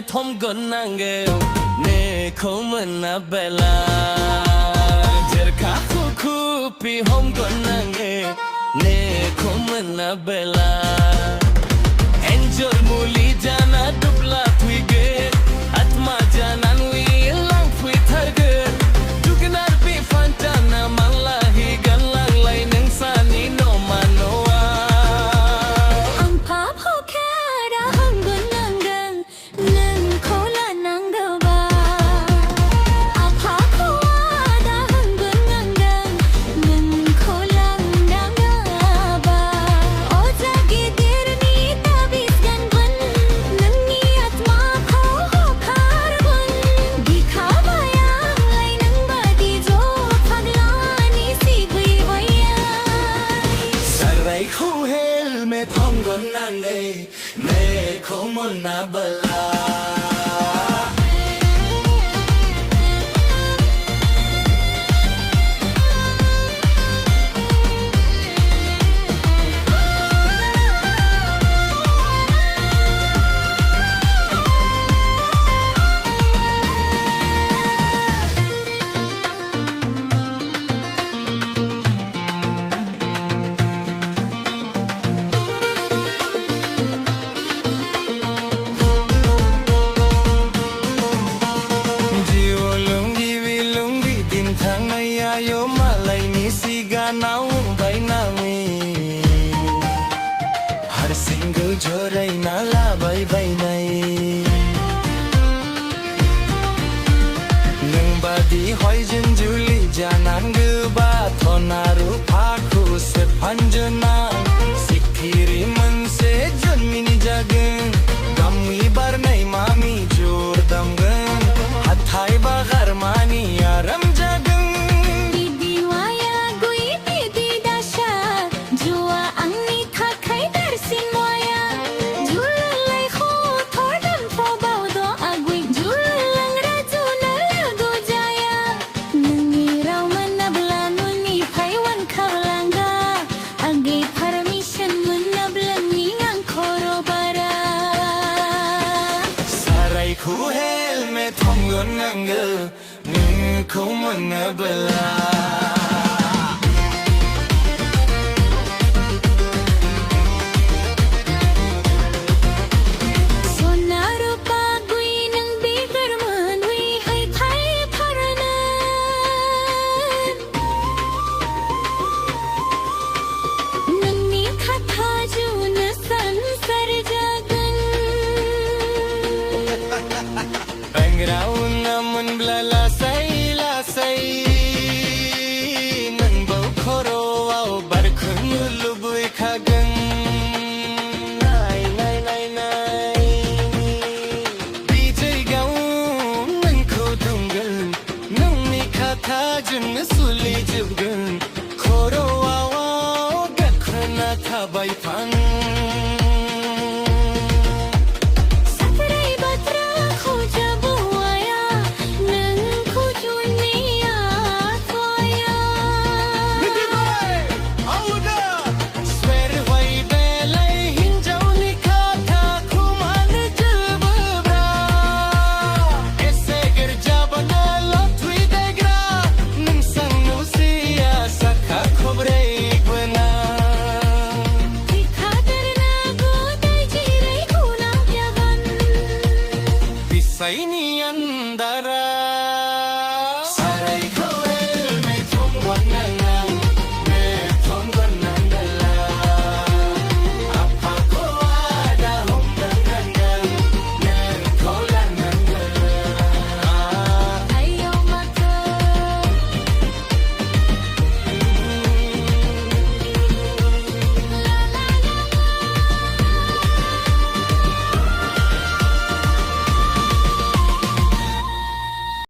thom gon nange ne khomna bela jerka khu pi hom gon nange ne khomna bela enjoy muli jana dubla thui ge atma jana nui lang phui tharge dugnar bi fantana malahi galang lai nang sani no manoa ang pap ho kara hang gun nangang nang khola nang ba apa ko da hang gun nangang nang khola nang ba o jagi dir ni tabis gan gun nang ni atma ko ho khar gun dikhawa yang lai nang ba di jo phagla ni si gui waya sarai khu hel me thom gon nange ne khomna bela yo malai ni siga nau bai na mi har single jorai na la bai bai nai nung ba di hoi jin juli janan gu ba thonaru pha khu se panjana sikhiri man se janmini jagun gammi bar nai mami jor damgan hathai ba garmani aram jagun khu hel me thom gon nange ne khomna bela